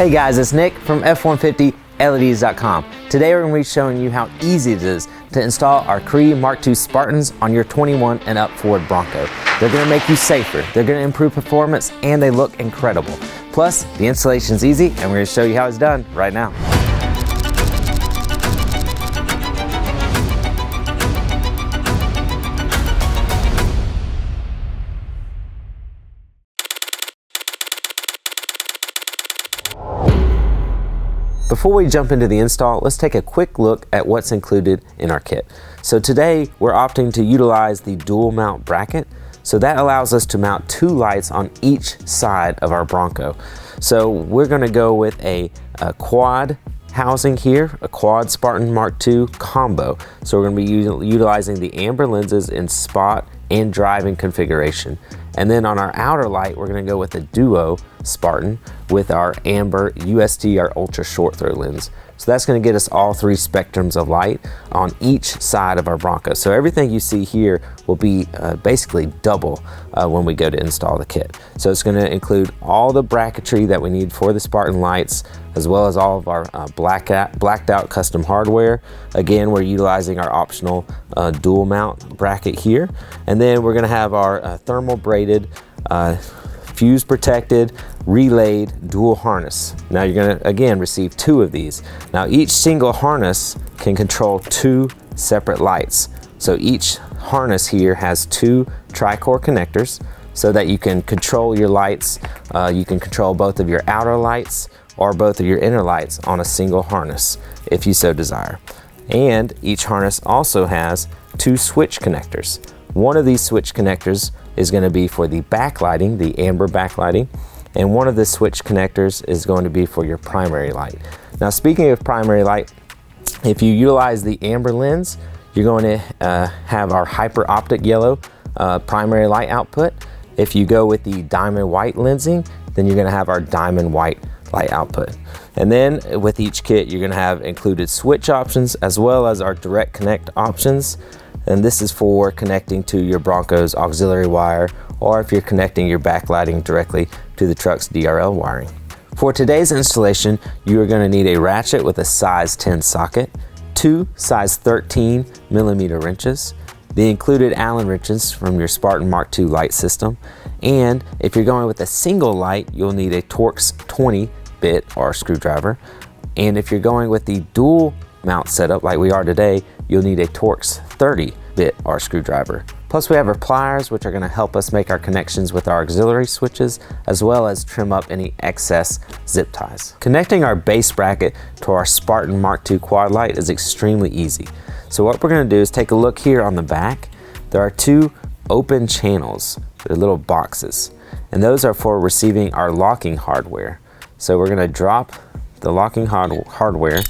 Hey guys, it's Nick from F150LEDs.com. Today we're going to be showing you how easy it is to install our CREE Mark II Spartans on your 21 and up Ford Bronco. They're going to make you safer, they're going to improve performance, and they look incredible. Plus, the installation's easy, and we're going to show you how it's done right now. Before we jump into the install, let's take a quick look at what's included in our kit. So today we're opting to utilize the dual mount bracket. So that allows us to mount two lights on each side of our Bronco. So we're going to go with a quad housing here, a quad Spartan Mark II combo. So we're going to be utilizing the amber lenses in spot and driving configuration. And then on our outer light, we're going to go with a duo Spartan with our amber USD, our ultra short throw lens. So that's going to get us all three spectrums of light on each side of our Bronco. So everything you see here will be basically double when we go to install the kit. So it's going to include all the bracketry that we need for the Spartan lights, as well as all of our blacked out custom hardware. Again, we're utilizing our optional dual mount bracket here. And then we're going to have our thermal braided, fuse protected, relayed dual harness. Now you're going to again receive two of these. Now each single harness can control two separate lights. So each harness here has two tri-core connectors so that you can control your lights. You can control both of your outer lights or both of your inner lights on a single harness if you so desire. And each harness also has two switch connectors. One of these switch connectors is going to be for the backlighting, the amber backlighting, and one of the switch connectors is going to be for your primary light. Now speaking of primary light, if you utilize the amber lens, you're going to have our Hyper Optic Yellow primary light output. If you go with the diamond white lensing, then you're going to have our diamond white light output. And then with each kit, you're going to have included switch options as well as our direct connect options. And this is for connecting to your Bronco's auxiliary wire, or if you're connecting your backlighting directly to the truck's DRL wiring. For today's installation, you are going to need a ratchet with a size 10 socket, two size 13 millimeter wrenches, the included Allen wrenches from your Spartan Mark II light system, and if you're going with a single light, you'll need a Torx 20 bit or screwdriver, and if you're going with the dual mount setup like we are today, you'll need a Torx 30 bit or screwdriver. Plus we have our pliers, which are going to help us make our connections with our auxiliary switches, as well as trim up any excess zip ties. Connecting our base bracket to our Spartan Mark II quad light is extremely easy. So what we're going to do is take a look here on the back. There are two open channels, they're little boxes, and those are for receiving our locking hardware. So we're going to drop the locking hardware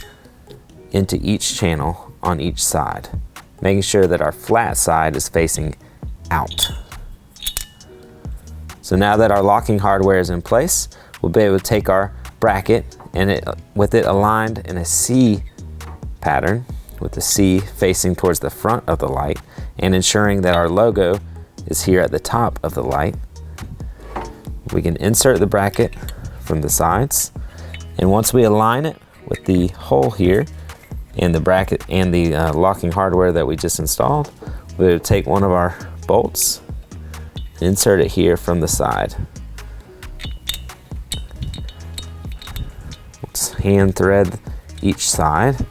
into each channel on each side, making sure that our flat side is facing out. So now that our locking hardware is in place, we'll be able to take our bracket and with it aligned in a C pattern, with the C facing towards the front of the light and ensuring that our logo is here at the top of the light. We can insert the bracket from the sides, and once we align it with the hole here and the bracket and the locking hardware that we just installed, we'll take one of our bolts, insert it here from the side. Let's hand thread each side.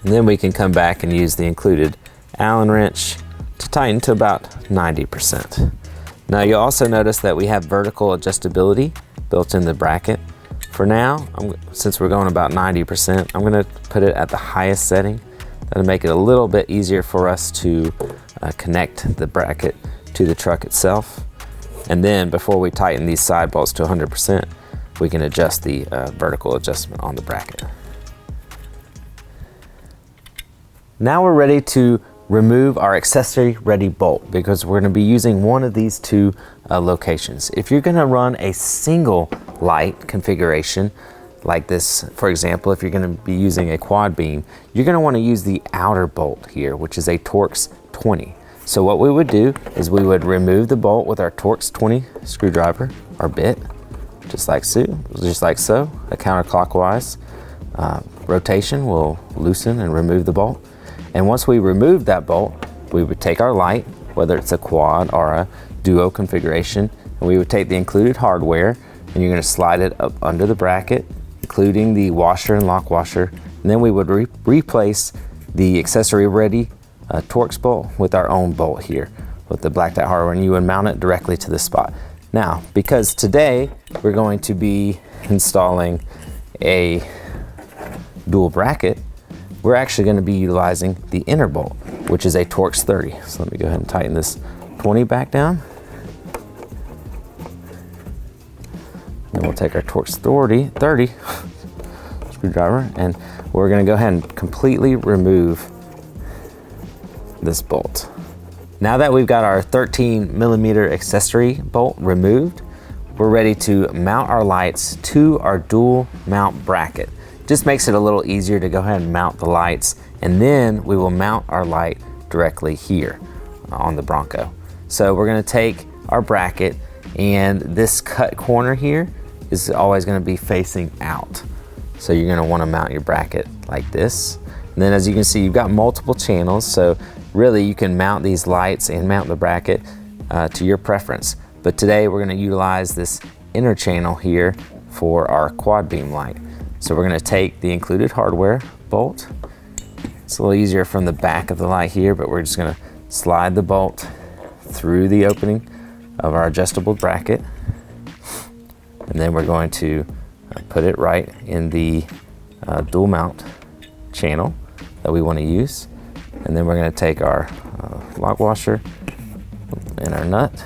And then we can come back and use the included Allen wrench to tighten to about 90%. Now you'll also notice that we have vertical adjustability built in the bracket. For now, since we're going about 90%, I'm going to put it at the highest setting. That'll make it a little bit easier for us to connect the bracket to the truck itself. And then before we tighten these side bolts to 100%, we can adjust the vertical adjustment on the bracket. Now we're ready to remove our accessory ready bolt, because we're going to be using one of these two locations. If you're going to run a single light configuration like this, for example, if you're going to be using a quad beam, you're going to want to use the outer bolt here, which is a Torx 20. So what we would do is we would remove the bolt with our Torx 20 screwdriver, our bit, just like so, a counterclockwise rotation will loosen and remove the bolt. And once we remove that bolt, we would take our light, whether it's a quad or a duo configuration, and we would take the included hardware, and you're going to slide it up under the bracket, including the washer and lock washer, and then we would replace the accessory ready Torx bolt with our own bolt here with the blacked out hardware, and you would mount it directly to the spot. Now, because today we're going to be installing a dual bracket, we're actually going to be utilizing the inner bolt, which is a Torx 30. So let me go ahead and tighten this 20 back down. Then we'll take our Torx 30 screwdriver, and we're going to go ahead and completely remove this bolt. Now that we've got our 13mm accessory bolt removed, we're ready to mount our lights to our dual mount bracket. Just makes it a little easier to go ahead and mount the lights, and then we will mount our light directly here on the Bronco. So we're going to take our bracket, and this cut corner here is always going to be facing out. So you're going to want to mount your bracket like this. And then as you can see, you've got multiple channels, so really you can mount these lights and mount the bracket to your preference. But today we're going to utilize this inner channel here for our quad beam light. So we're going to take the included hardware bolt. It's a little easier from the back of the light here, but we're just going to slide the bolt through the opening of our adjustable bracket. And then we're going to put it right in the dual mount channel that we want to use. And then we're going to take our lock washer and our nut,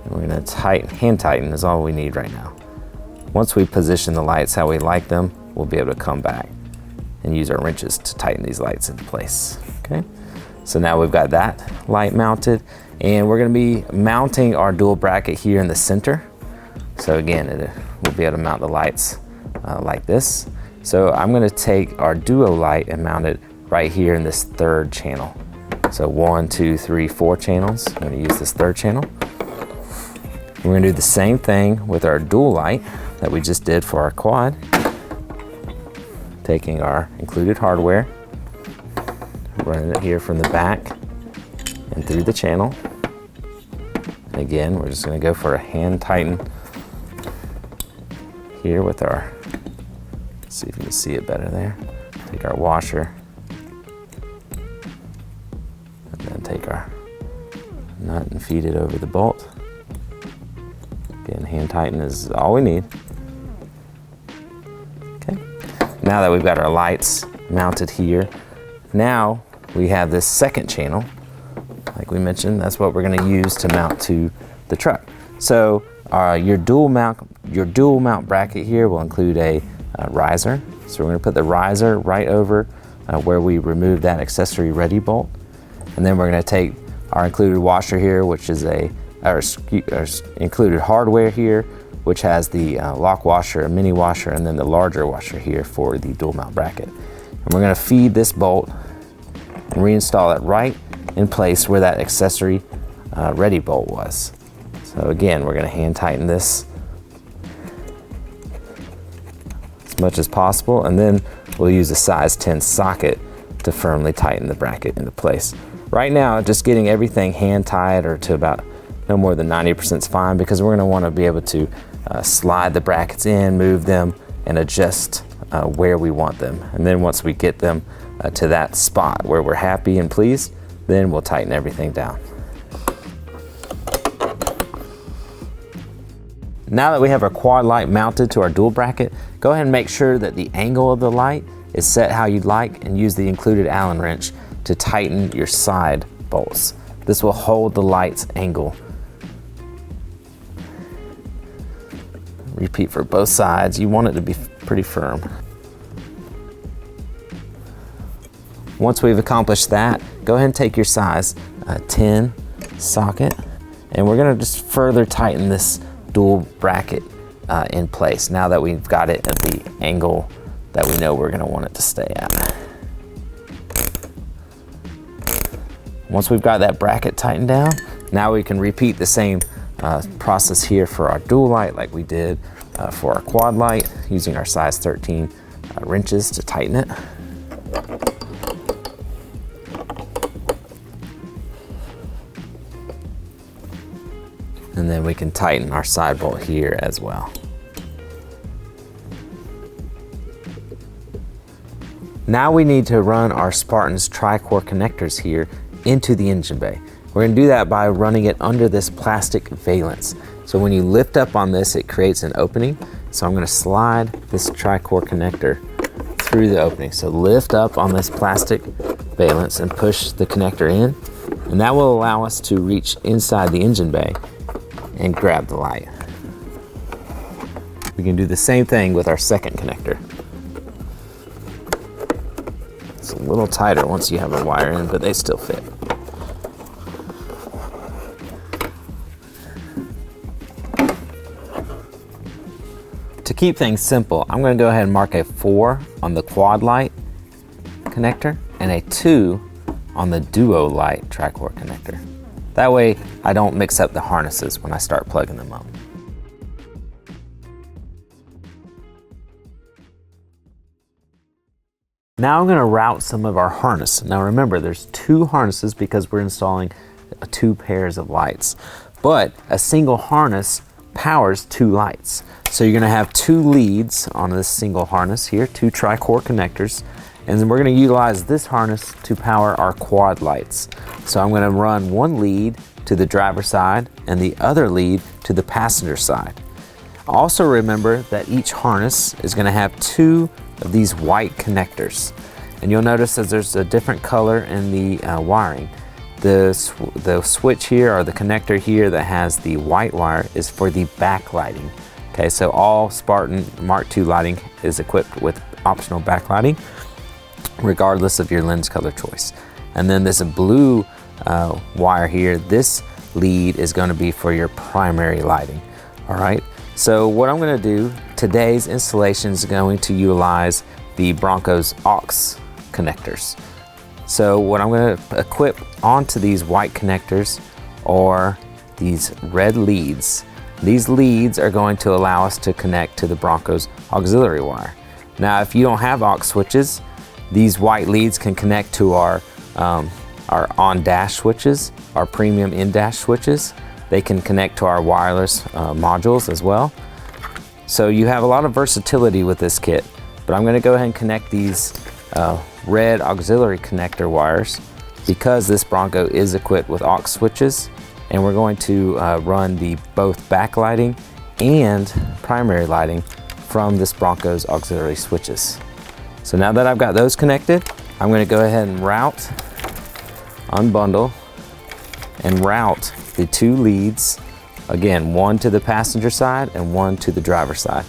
and we're going to hand tighten is all we need right now. Once we position the lights how we like them, we'll be able to come back and use our wrenches to tighten these lights into place. Okay, so now we've got that light mounted, and we're going to be mounting our dual bracket here in the center. So again, we'll be able to mount the lights like this. So I'm going to take our duo light and mount it right here in this third channel. So 1, 2, 3, 4 channels. I'm going to use this third channel. We're going to do the same thing with our dual light that we just did for our quad. Taking our included hardware, running it here from the back and through the channel. And again, we're just going to go for a hand tighten here with our, let's see if you can see it better there. Take our washer, and then take our nut and feed it over the bolt. Again, hand tighten is all we need. Okay, now that we've got our lights mounted here, now we have this second channel. Like we mentioned, that's what we're going to use to mount to the truck. So your dual mount bracket here will include a riser. So we're going to put the riser right over where we removed that accessory ready bolt. And then we're going to take our included washer here, which is our included hardware here, which has the lock washer, a mini washer, and then the larger washer here for the dual mount bracket. And we're going to feed this bolt and reinstall it right in place where that accessory ready bolt was. So again, we're going to hand tighten this as much as possible, and then we'll use a size 10 socket to firmly tighten the bracket into place. Right now, just getting everything hand tied or to about no more than 90% is fine, because we're going to want to be able to slide the brackets in, move them, and adjust where we want them. And then once we get them to that spot where we're happy and pleased, then we'll tighten everything down. Now that we have our quad light mounted to our dual bracket, go ahead and make sure that the angle of the light is set how you'd like, and use the included Allen wrench to tighten your side bolts. This will hold the light's angle. Repeat for both sides. You want it to be pretty firm. Once we've accomplished that, go ahead and take your size 10 socket, and we're going to just further tighten this dual bracket in place now that we've got it at the angle that we know we're going to want it to stay at. Once we've got that bracket tightened down, now we can repeat the same process here for our dual light like we did for our quad light, using our size 13 wrenches to tighten it. And then we can tighten our side bolt here as well. Now we need to run our Spartan's tri-core connectors here into the engine bay. We're going to do that by running it under this plastic valance. So when you lift up on this, it creates an opening. So I'm going to slide this tri-core connector through the opening. So lift up on this plastic valance and push the connector in, and that will allow us to reach inside the engine bay and grab the light. We can do the same thing with our second connector. It's a little tighter once you have a wire in, but they still fit. To keep things simple, I'm going to go ahead and mark a 4 on the quad light connector and a 2 on the duo light tri-core connector. That way I don't mix up the harnesses when I start plugging them up. Now I'm going to route some of our harness. Now remember, there's 2 harnesses because we're installing 2 pairs of lights, but a single harness powers 2 lights. So you're going to have 2 leads on this single harness here, 2 tri-core connectors, and then we're going to utilize this harness to power our quad lights. So I'm going to run 1 lead to the driver's side and the other lead to the passenger side. Also remember that each harness is going to have 2 of these white connectors, and you'll notice that there's a different color in the wiring. The switch here, or the connector here that has the white wire, is for the backlighting. Okay, so all Spartan Mark II lighting is equipped with optional backlighting, regardless of your lens color choice. And then this blue wire here, this lead is going to be for your primary lighting. All right, so what I'm going to do, today's installation is going to utilize the Bronco's aux connectors. So what I'm going to equip onto these white connectors are these red leads. These leads are going to allow us to connect to the Bronco's auxiliary wire. Now if you don't have aux switches, these white leads can connect to our on-dash switches, our premium in-dash switches. They can connect to our wireless modules as well. So you have a lot of versatility with this kit, but I'm going to go ahead and connect these red auxiliary connector wires because this Bronco is equipped with aux switches, and we're going to run the both backlighting and primary lighting from this Bronco's auxiliary switches. So now that I've got those connected, I'm going to go ahead and route, unbundle, and route the 2 leads, again, 1 to the passenger side and 1 to the driver's side.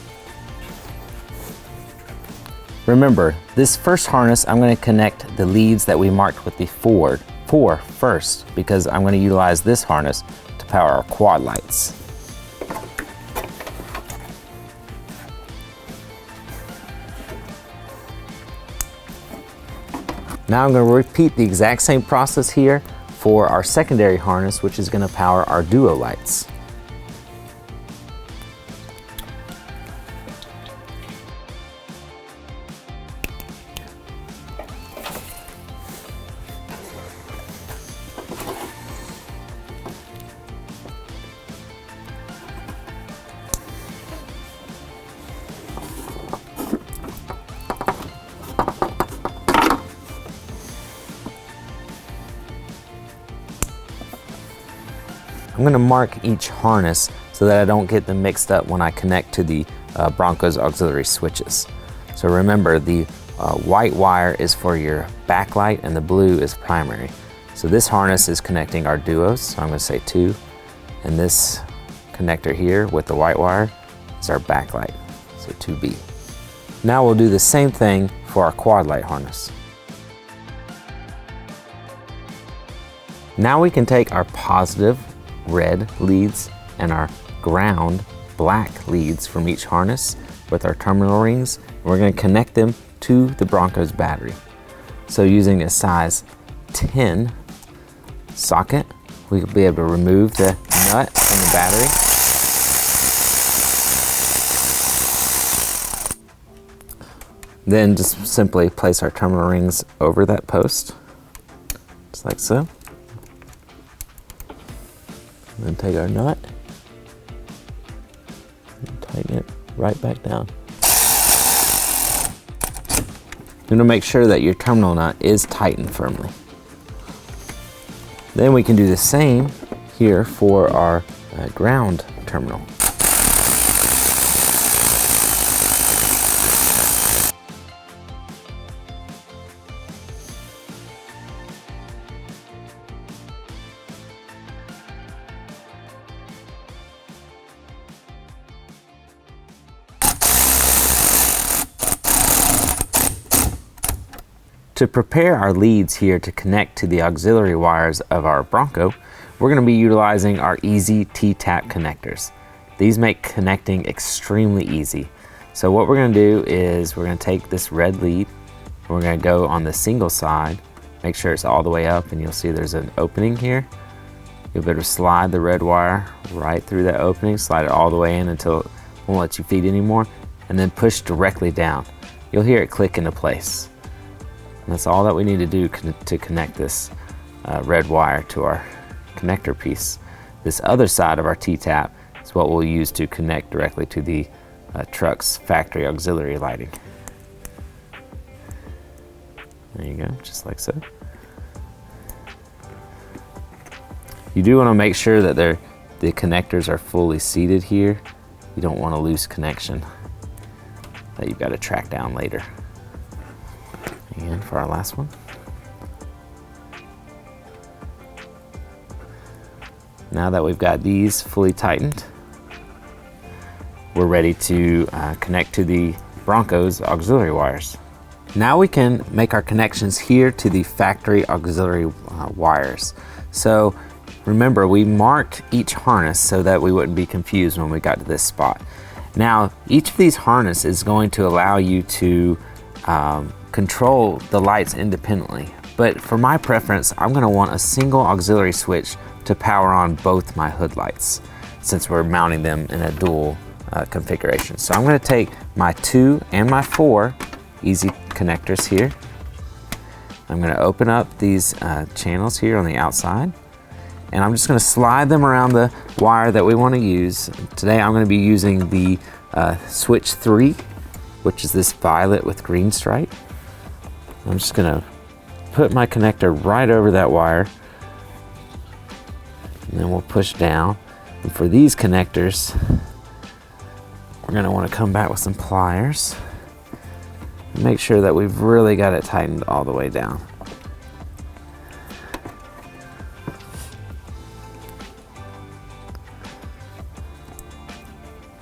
Remember, this first harness, I'm going to connect the leads that we marked with the Ford 4 first, because I'm going to utilize this harness to power our quad lights. Now I'm going to repeat the exact same process here for our secondary harness, which is going to power our duo lights. I'm going to mark each harness so that I don't get them mixed up when I connect to the Bronco's auxiliary switches. So remember, the white wire is for your backlight and the blue is primary. So this harness is connecting our duos, so I'm going to say 2, and this connector here with the white wire is our backlight, so 2B. Now we'll do the same thing for our quad light harness. Now we can take our positive red leads and our ground black leads from each harness with our terminal rings, and we're going to connect them to the Bronco's battery. So using a size 10 socket, we will be able to remove the nut from the battery. Then just simply place our terminal rings over that post, just like so. And then take our nut and tighten it right back down. You want to make sure that your terminal nut is tightened firmly. Then we can do the same here for our ground terminal. To prepare our leads here to connect to the auxiliary wires of our Bronco, we're going to be utilizing our easy T-tap connectors. These make connecting extremely easy. So what we're going to do is we're going to take this red lead, we're going to go on the single side, make sure it's all the way up, and you'll see there's an opening here. You'll better slide the red wire right through that opening, slide it all the way in until it won't let you feed anymore, and then push directly down. You'll hear it click into place. And that's all that we need to do to connect this red wire to our connector piece. This other side of our T-tap is what we'll use to connect directly to the truck's factory auxiliary lighting. There you go, just like so. You do want to make sure that the connectors are fully seated here. You don't want a loose connection that you've got to track down later. And for our last one. Now that we've got these fully tightened, we're ready to connect to the Bronco's auxiliary wires. Now we can make our connections here to the factory auxiliary wires. So remember, we marked each harness so that we wouldn't be confused when we got to this spot. Now, each of these harnesses is going to allow you to control the lights independently. But for my preference, I'm going to want a single auxiliary switch to power on both my hood lights, since we're mounting them in a dual configuration. So I'm going to take my 2 and my 4 easy connectors here. I'm going to open up these channels here on the outside, and I'm just going to slide them around the wire that we want to use. Today I'm going to be using the switch 3, which is this violet with green stripe. I'm just going to put my connector right over that wire, and then we'll push down. And for these connectors, we're going to want to come back with some pliers and make sure that we've really got it tightened all the way down.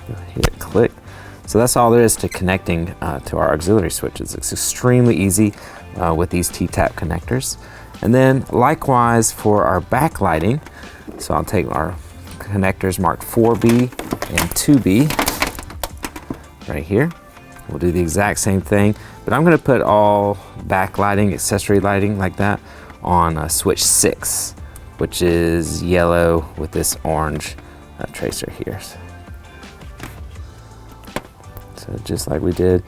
You'll hear it click. So that's all there is to connecting to our auxiliary switches. It's extremely easy with these T-tap connectors. And then likewise for our backlighting, so I'll take our connectors marked 4B and 2B right here. We'll do the exact same thing, but I'm going to put all backlighting, accessory lighting like that on switch 6, which is yellow with this orange tracer here. So just like we did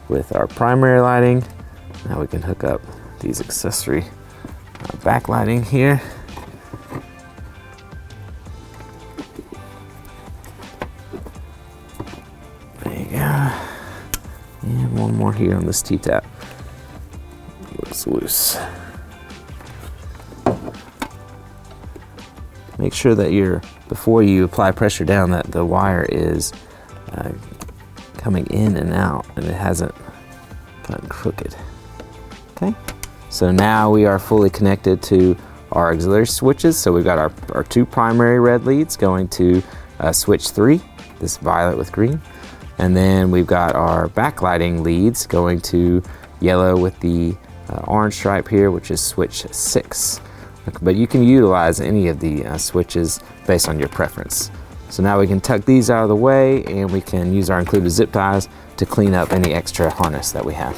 with our primary lighting, now we can hook up these accessory backlighting here. There you go. And one more here on this T-tap. Looks loose. Make sure that before you apply pressure down, that the wire is coming in and out and it hasn't gotten crooked. Okay, so now we are fully connected to our auxiliary switches. So we've got our 2 primary red leads going to switch 3, this violet with green. And then we've got our backlighting leads going to yellow with the orange stripe here, which is switch 6. But you can utilize any of the switches based on your preference. So now we can tuck these out of the way, and we can use our included zip ties to clean up any extra harness that we have.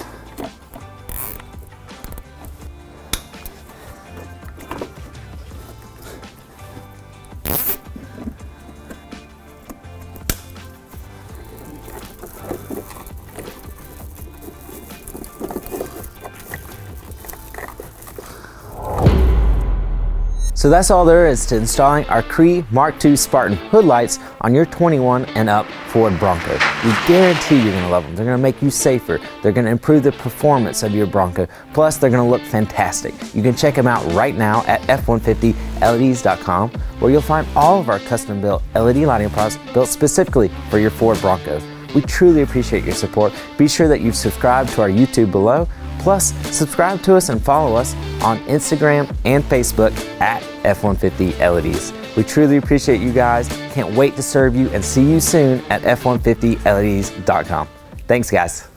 So that's all there is to installing our CREE Mark II Spartan hood lights on your 21 and up Ford Bronco. We guarantee you're going to love them. They're going to make you safer. They're going to improve the performance of your Bronco. Plus, they're going to look fantastic. You can check them out right now at f150leds.com, where you'll find all of our custom-built LED lighting products built specifically for your Ford Bronco. We truly appreciate your support. Be sure that you've subscribed to our YouTube below. Plus, subscribe to us and follow us on Instagram and Facebook at F150 LEDs. We truly appreciate you guys. Can't wait to serve you and see you soon at f150leds.com. Thanks, guys.